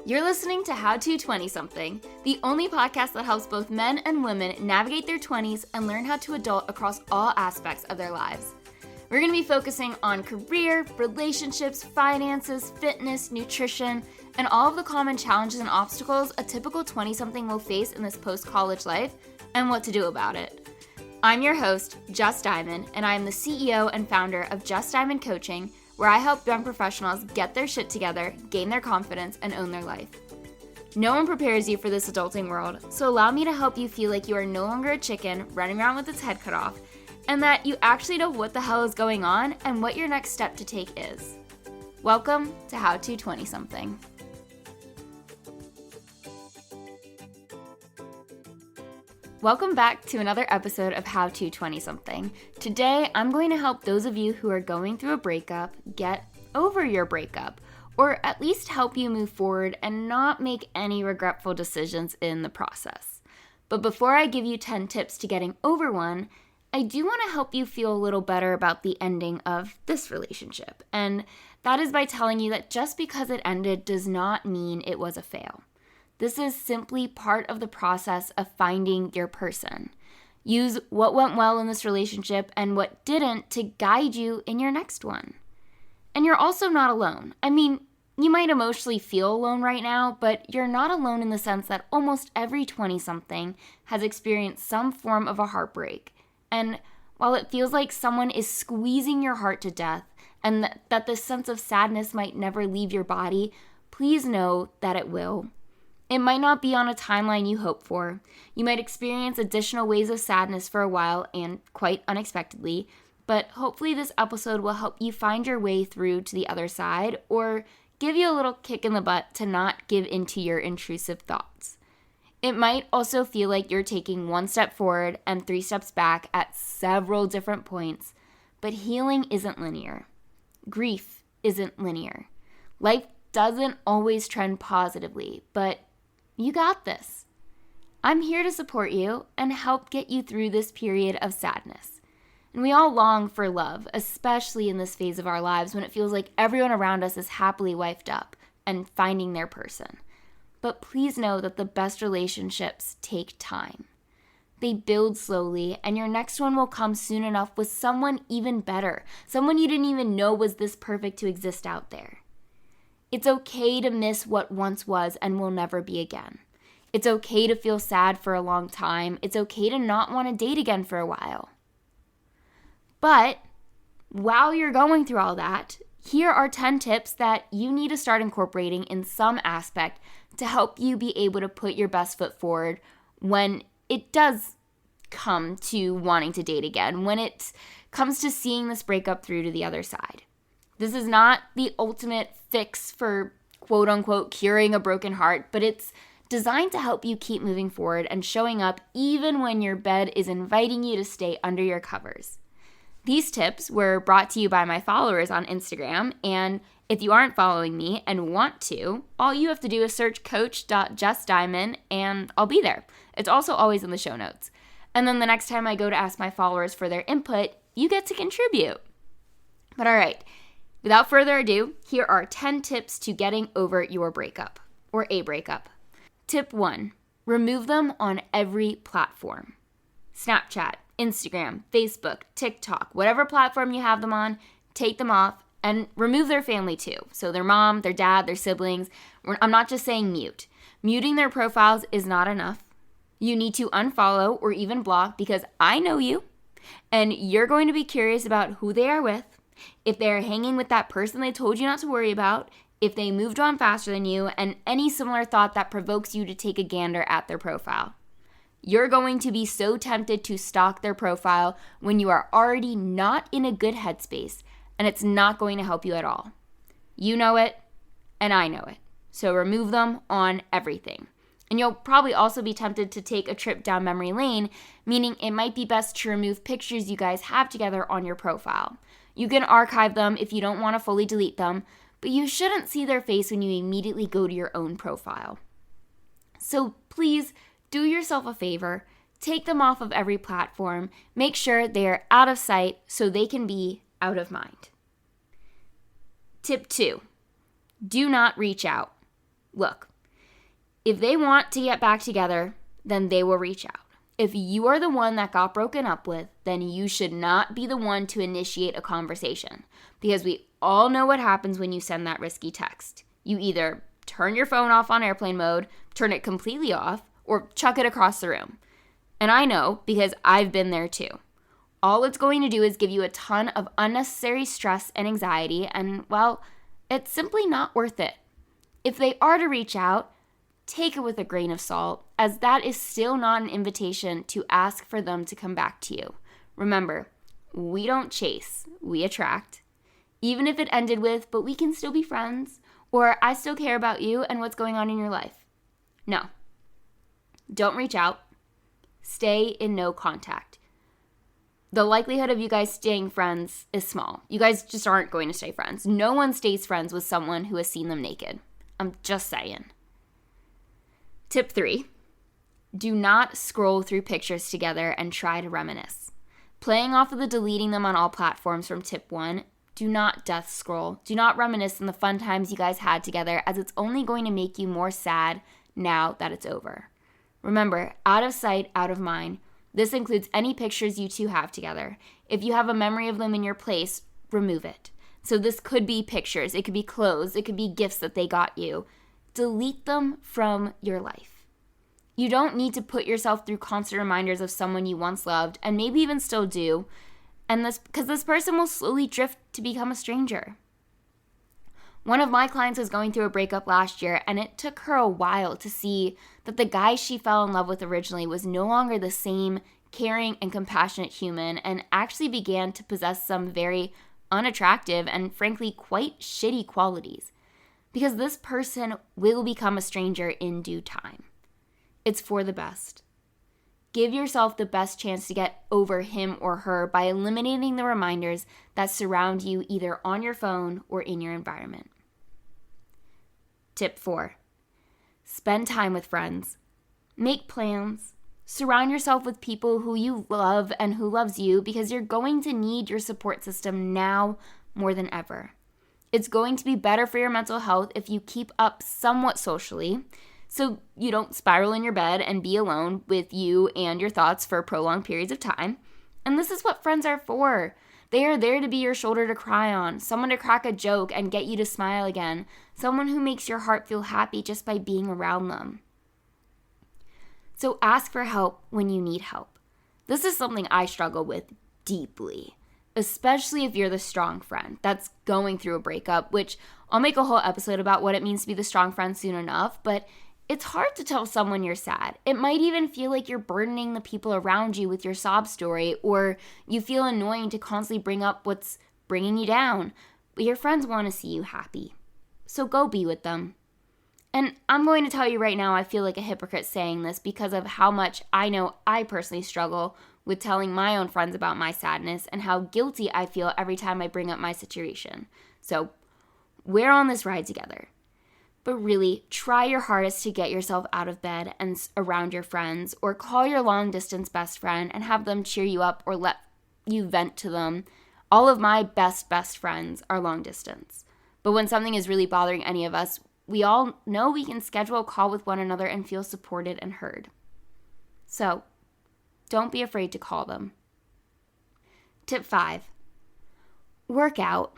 You're listening to How to 20-something, the only podcast that helps both men and women navigate their 20s and learn how to adult across all aspects of their lives. We're going to be focusing on career, relationships, finances, fitness, nutrition, and all of the common challenges and obstacles a typical 20-something will face in this post-college life and what to do about it. I'm your host, Just Diamond, and I am the CEO and founder of Just Diamond Coaching, where I help young professionals get their shit together, gain their confidence, and own their life. No one prepares you for this adulting world, so allow me to help you feel like you are no longer a chicken running around with its head cut off, and that you actually know what the hell is going on and what your next step to take is. Welcome to How to 20-something. Welcome back to another episode of How to 20-something. Today, I'm going to help those of you who are going through a breakup get over your breakup, or at least help you move forward and not make any regretful decisions in the process. But before I give you 10 tips to getting over one, I do want to help you feel a little better about the ending of this relationship. And that is by telling you that just because it ended does not mean it was a fail. This is simply part of the process of finding your person. Use what went well in this relationship and what didn't to guide you in your next one. And you're also not alone. I mean, you might emotionally feel alone right now, but you're not alone in the sense that almost every 20-something has experienced some form of a heartbreak. And while it feels like someone is squeezing your heart to death and that this sense of sadness might never leave your body, please know that it will. It might not be on a timeline you hope for. You might experience additional waves of sadness for a while and quite unexpectedly, but hopefully this episode will help you find your way through to the other side or give you a little kick in the butt to not give into your intrusive thoughts. It might also feel like you're taking one step forward and 3 steps back at several different points, but healing isn't linear. Grief isn't linear. Life doesn't always trend positively, but you got this. I'm here to support you and help get you through this period of sadness. And we all long for love, especially in this phase of our lives when it feels like everyone around us is happily wifed up and finding their person. But please know that the best relationships take time. They build slowly, and your next one will come soon enough with someone even better, someone you didn't even know was this perfect to exist out there. It's okay to miss what once was and will never be again. It's okay to feel sad for a long time. It's okay to not want to date again for a while. But while you're going through all that, here are 10 tips that you need to start incorporating in some aspect to help you be able to put your best foot forward when it does come to wanting to date again, when it comes to seeing this breakup through to the other side. This is not the ultimate fix for quote-unquote curing a broken heart, but it's designed to help you keep moving forward and showing up even when your bed is inviting you to stay under your covers. These tips were brought to you by my followers on Instagram, and if you aren't following me and want to, all you have to do is search coach.justdiamond and I'll be there. It's also always in the show notes. And then the next time I go to ask my followers for their input, you get to contribute. But all right. Without further ado, here are 10 tips to getting over your breakup, or a breakup. Tip 1, remove them on every platform. Snapchat, Instagram, Facebook, TikTok, whatever platform you have them on, take them off and remove their family too. So their mom, their dad, their siblings. I'm not just saying mute. Muting their profiles is not enough. You need to unfollow or even block because I know you and you're going to be curious about who they are with. If they're hanging with that person they told you not to worry about, if they moved on faster than you, and any similar thought that provokes you to take a gander at their profile. You're going to be so tempted to stalk their profile when you are already not in a good headspace, and it's not going to help you at all. You know it, and I know it. So remove them on everything. And you'll probably also be tempted to take a trip down memory lane, meaning it might be best to remove pictures you guys have together on your profile. You can archive them if you don't want to fully delete them, but you shouldn't see their face when you immediately go to your own profile. So please do yourself a favor, take them off of every platform, make sure they are out of sight so they can be out of mind. Tip 2, do not reach out. Look, If they want to get back together, then they will reach out. If you are the one that got broken up with, then you should not be the one to initiate a conversation, because we all know what happens when you send that risky text. You either turn your phone off on airplane mode, turn it completely off, or chuck it across the room. And I know because I've been there too. All it's going to do is give you a ton of unnecessary stress and anxiety, and, well, it's simply not worth it. If they are to reach out, take it with a grain of salt, as that is still not an invitation to ask for them to come back to you. Remember, we don't chase, we attract. Even if it ended with, but we can still be friends, or I still care about you and what's going on in your life. No. Don't reach out. Stay in no contact. The likelihood of you guys staying friends is small. You guys just aren't going to stay friends. No one stays friends with someone who has seen them naked. I'm just saying. Tip 3, do not scroll through pictures together and try to reminisce. Playing off of the deleting them on all platforms from tip 1, do not death scroll. Do not reminisce on the fun times you guys had together, as it's only going to make you more sad now that it's over. Remember, out of sight, out of mind. This includes any pictures you two have together. If you have a memory of them in your place, remove it. So this could be pictures, it could be clothes, it could be gifts that they got you. Delete them from your life. You don't need to put yourself through constant reminders of someone you once loved, and maybe even still do, and because this person will slowly drift to become a stranger. One of my clients was going through a breakup last year, and it took her a while to see that the guy she fell in love with originally was no longer the same caring and compassionate human, and actually began to possess some very unattractive and frankly quite shitty qualities. Because this person will become a stranger in due time. It's for the best. Give yourself the best chance to get over him or her by eliminating the reminders that surround you either on your phone or in your environment. Tip 4, spend time with friends. Make plans. Surround yourself with people who you love and who loves you, because you're going to need your support system now more than ever. It's going to be better for your mental health if you keep up somewhat socially, so you don't spiral in your bed and be alone with you and your thoughts for prolonged periods of time. And this is what friends are for. They are there to be your shoulder to cry on, someone to crack a joke and get you to smile again, someone who makes your heart feel happy just by being around them. So ask for help when you need help. This is something I struggle with deeply, especially if you're the strong friend that's going through a breakup, which I'll make a whole episode about what it means to be the strong friend soon enough, but it's hard to tell someone you're sad. It might even feel like you're burdening the people around you with your sob story, or you feel annoying to constantly bring up what's bringing you down, but your friends want to see you happy. So go be with them. And I'm going to tell you right now, I feel like a hypocrite saying this because of how much I know I personally struggle with telling my own friends about my sadness and how guilty I feel every time I bring up my situation. So we're on this ride together. But really, try your hardest to get yourself out of bed and around your friends, or call your long-distance best friend and have them cheer you up or let you vent to them. All of my best friends are long distance. But when something is really bothering any of us, we all know we can schedule a call with one another and feel supported and heard. So, don't be afraid to call them. Tip 5, work out.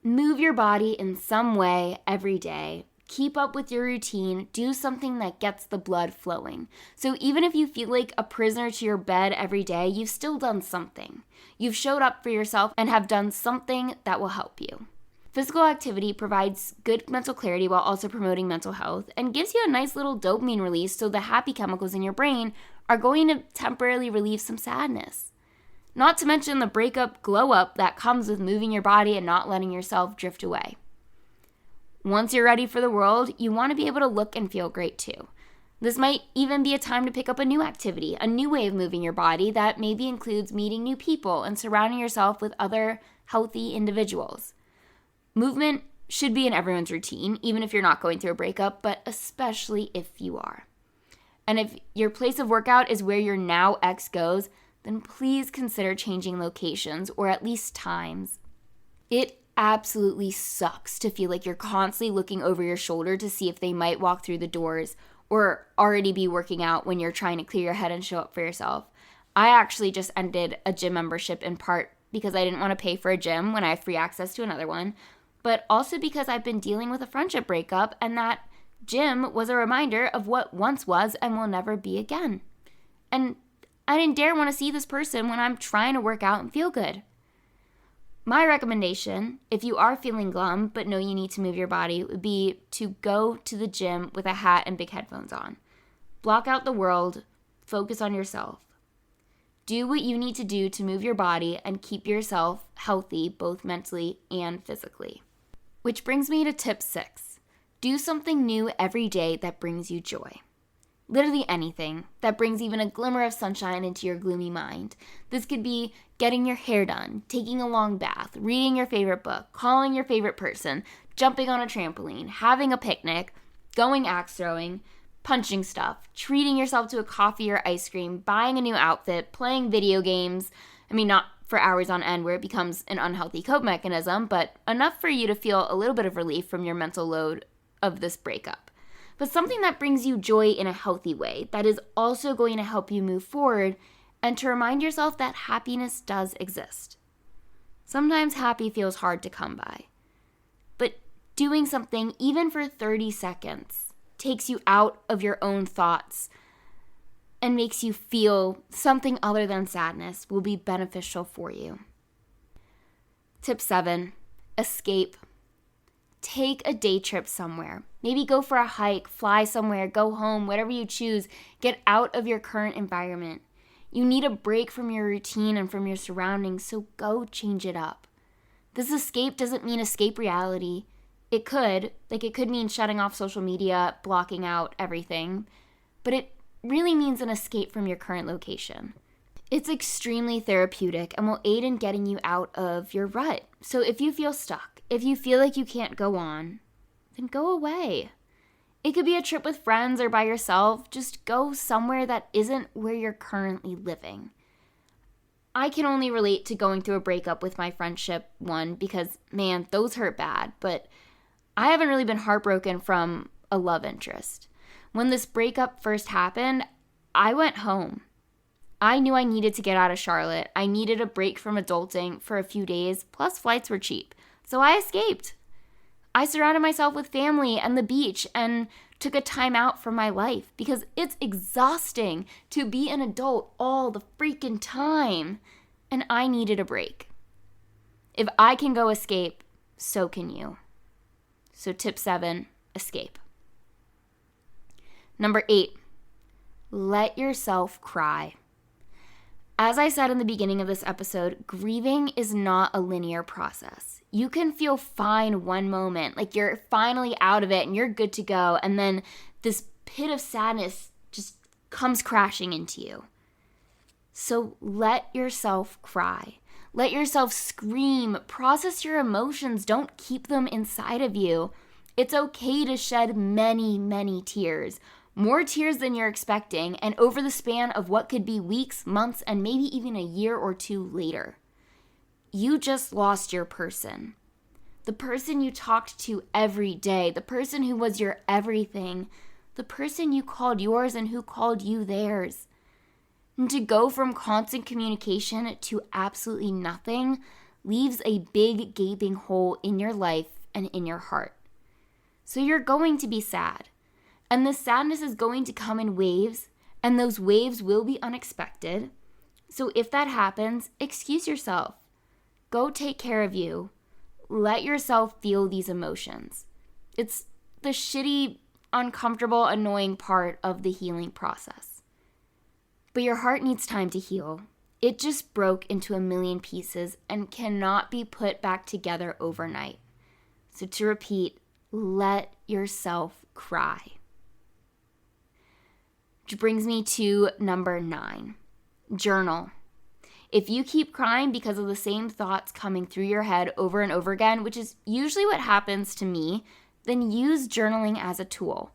Move your body in some way every day. Keep up with your routine. Do something that gets the blood flowing. So even if you feel like a prisoner to your bed every day, you've still done something. You've showed up for yourself and have done something that will help you. Physical activity provides good mental clarity while also promoting mental health and gives you a nice little dopamine release, so the happy chemicals in your brain are going to temporarily relieve some sadness. Not to mention the breakup glow up that comes with moving your body and not letting yourself drift away. Once you're ready for the world, you want to be able to look and feel great too. This might even be a time to pick up a new activity, a new way of moving your body that maybe includes meeting new people and surrounding yourself with other healthy individuals. Movement should be in everyone's routine, even if you're not going through a breakup, but especially if you are. And if your place of workout is where your now ex goes, then please consider changing locations or at least times. It absolutely sucks to feel like you're constantly looking over your shoulder to see if they might walk through the doors, or already be working out when you're trying to clear your head and show up for yourself. I actually just ended a gym membership in part because I didn't want to pay for a gym when I have free access to another one, but also because I've been dealing with a friendship breakup, and that gym was a reminder of what once was and will never be again. And I didn't dare want to see this person when I'm trying to work out and feel good. My recommendation, if you are feeling glum but know you need to move your body, would be to go to the gym with a hat and big headphones on. Block out the world, focus on yourself. Do what you need to do to move your body and keep yourself healthy, both mentally and physically. Which brings me to tip 6. Do something new every day that brings you joy. Literally anything that brings even a glimmer of sunshine into your gloomy mind. This could be getting your hair done, taking a long bath, reading your favorite book, calling your favorite person, jumping on a trampoline, having a picnic, going axe throwing, punching stuff, treating yourself to a coffee or ice cream, buying a new outfit, playing video games. Not for hours on end where it becomes an unhealthy cope mechanism, but enough for you to feel a little bit of relief from your mental load of this breakup. But something that brings you joy in a healthy way, that is also going to help you move forward and to remind yourself that happiness does exist. Sometimes happy feels hard to come by, but doing something even for 30 seconds takes you out of your own thoughts and makes you feel something other than sadness will be beneficial for you. Tip 7, escape. Take a day trip somewhere. Maybe go for a hike, fly somewhere, go home, whatever you choose. Get out of your current environment. You need a break from your routine and from your surroundings, so go change it up. This escape doesn't mean escape reality. It could mean shutting off social media, blocking out everything, but it really means an escape from your current location. It's extremely therapeutic and will aid in getting you out of your rut. So if you feel stuck, if you feel like you can't go on, then go away. It could be a trip with friends or by yourself. Just go somewhere that isn't where you're currently living. I can only relate to going through a breakup with my friendship one because, man, those hurt bad. But I haven't really been heartbroken from a love interest. When this breakup first happened, I went home. I knew I needed to get out of Charlotte. I needed a break from adulting for a few days, plus flights were cheap. So I escaped. I surrounded myself with family and the beach and took a time out from my life because it's exhausting to be an adult all the freaking time. And I needed a break. If I can go escape, so can you. So tip 7, escape. Number 8, let yourself cry. As I said in the beginning of this episode, grieving is not a linear process. You can feel fine one moment, like you're finally out of it and you're good to go, and then this pit of sadness just comes crashing into you. So let yourself cry. Let yourself scream. Process your emotions. Don't keep them inside of you. It's okay to shed many, many tears. More tears than you're expecting, and over the span of what could be weeks, months, and maybe even a year or two later. You just lost your person. The person you talked to every day, the person who was your everything, the person you called yours and who called you theirs. And to go from constant communication to absolutely nothing leaves a big gaping hole in your life and in your heart. So you're going to be sad. And this sadness is going to come in waves, and those waves will be unexpected. So if that happens, excuse yourself. Go take care of you. Let yourself feel these emotions. It's the shitty, uncomfortable, annoying part of the healing process. But your heart needs time to heal. It just broke into a million pieces and cannot be put back together overnight. So to repeat, let yourself cry. Which brings me to number 9, journal. If you keep crying because of the same thoughts coming through your head over and over again, which is usually what happens to me, then use journaling as a tool.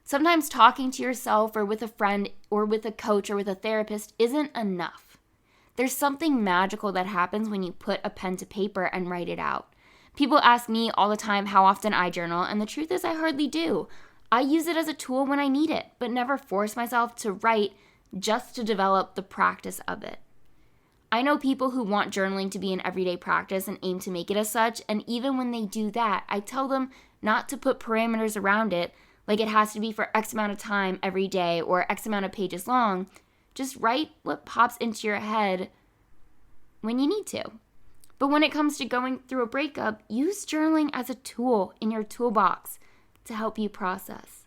Sometimes talking to yourself or with a friend or with a coach or with a therapist isn't enough. There's something magical that happens when you put a pen to paper and write it out. People ask me all the time how often I journal, and the truth is I hardly do. I use it as a tool when I need it, but never force myself to write just to develop the practice of it. I know people who want journaling to be an everyday practice and aim to make it as such, and even when they do that, I tell them not to put parameters around it, like it has to be for X amount of time every day or X amount of pages long. Just write what pops into your head when you need to. But when it comes to going through a breakup, use journaling as a tool in your toolbox to help you process.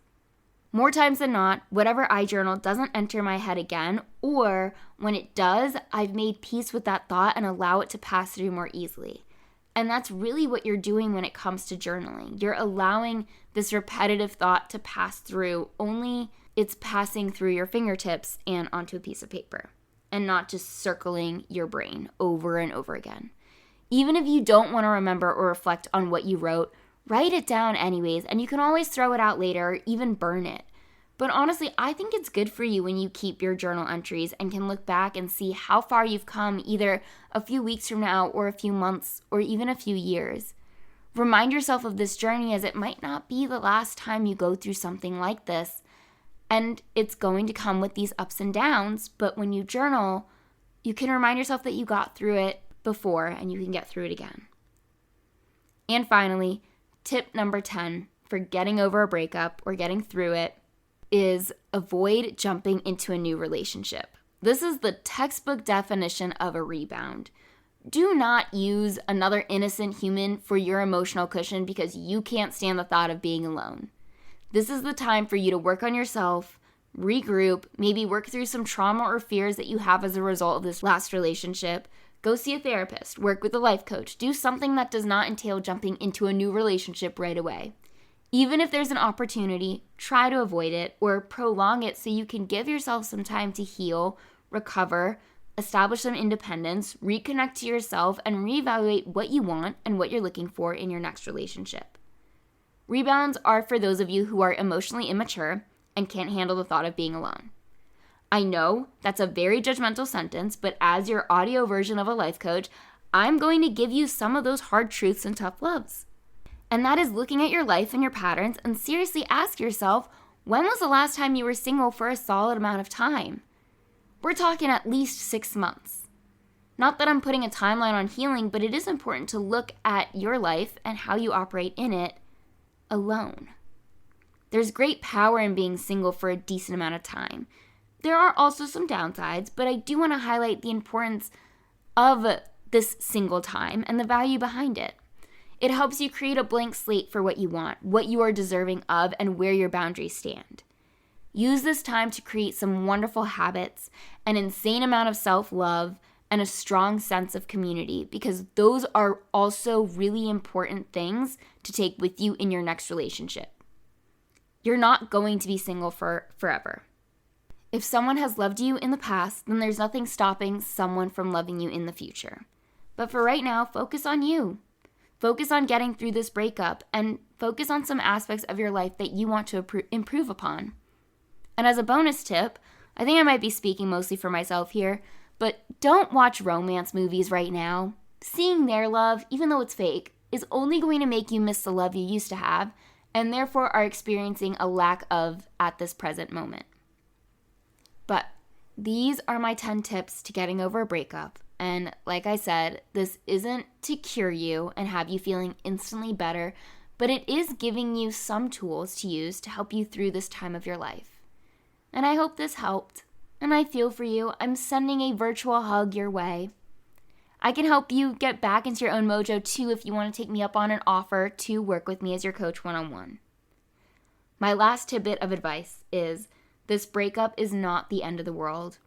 More times than not, whatever I journal doesn't enter my head again, or when it does, I've made peace with that thought and allow it to pass through more easily. And that's really what you're doing when it comes to journaling. You're allowing this repetitive thought to pass through, only it's passing through your fingertips and onto a piece of paper, and not just circling your brain over and over again. Even if you don't want to remember or reflect on what you wrote, write it down anyways, and you can always throw it out later or even burn it. But honestly, I think it's good for you when you keep your journal entries and can look back and see how far you've come either a few weeks from now or a few months or even a few years. Remind yourself of this journey, as it might not be the last time you go through something like this. And it's going to come with these ups and downs, but when you journal, you can remind yourself that you got through it before and you can get through it again. And finally, tip number 10 for getting over a breakup or getting through it is avoid jumping into a new relationship. This is the textbook definition of a rebound. Do not use another innocent human for your emotional cushion because you can't stand the thought of being alone. This is the time for you to work on yourself, regroup, maybe work through some trauma or fears that you have as a result of this last relationship. Go see a therapist, work with a life coach, do something that does not entail jumping into a new relationship right away. Even if there's an opportunity, try to avoid it or prolong it so you can give yourself some time to heal, recover, establish some independence, reconnect to yourself, and reevaluate what you want and what you're looking for in your next relationship. Rebounds are for those of you who are emotionally immature and can't handle the thought of being alone. I know that's a very judgmental sentence, but as your audio version of a life coach, I'm going to give you some of those hard truths and tough loves. And that is looking at your life and your patterns and seriously ask yourself, when was the last time you were single for a solid amount of time? We're talking at least 6 months. Not that I'm putting a timeline on healing, but it is important to look at your life and how you operate in it alone. There's great power in being single for a decent amount of time. There are also some downsides, but I do want to highlight the importance of this single time and the value behind it. It helps you create a blank slate for what you want, what you are deserving of, and where your boundaries stand. Use this time to create some wonderful habits, an insane amount of self-love, and a strong sense of community, because those are also really important things to take with you in your next relationship. You're not going to be single for forever. If someone has loved you in the past, then there's nothing stopping someone from loving you in the future. But for right now, focus on you. Focus on getting through this breakup and focus on some aspects of your life that you want to improve upon. And as a bonus tip, I think I might be speaking mostly for myself here, but don't watch romance movies right now. Seeing their love, even though it's fake, is only going to make you miss the love you used to have and therefore are experiencing a lack of at this present moment. But these are my 10 tips to getting over a breakup. And like I said, this isn't to cure you and have you feeling instantly better, but it is giving you some tools to use to help you through this time of your life. And I hope this helped. And I feel for you. I'm sending a virtual hug your way. I can help you get back into your own mojo too if you want to take me up on an offer to work with me as your coach one-on-one. My last tidbit of advice is this breakup is not the end of the world.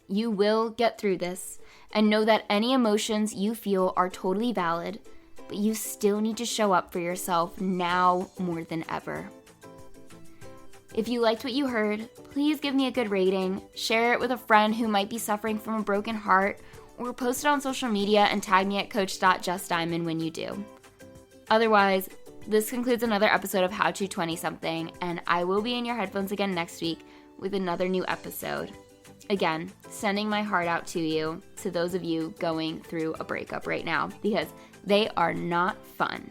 You will get through this and know that any emotions you feel are totally valid, but you still need to show up for yourself now more than ever. If you liked what you heard, please give me a good rating, share it with a friend who might be suffering from a broken heart, or post it on social media and tag me at coach.justdiamond when you do. Otherwise, this concludes another episode of How to 20-something, and I will be in your headphones again next week with another new episode. Again, sending my heart out to you, to those of you going through a breakup right now, because they are not fun.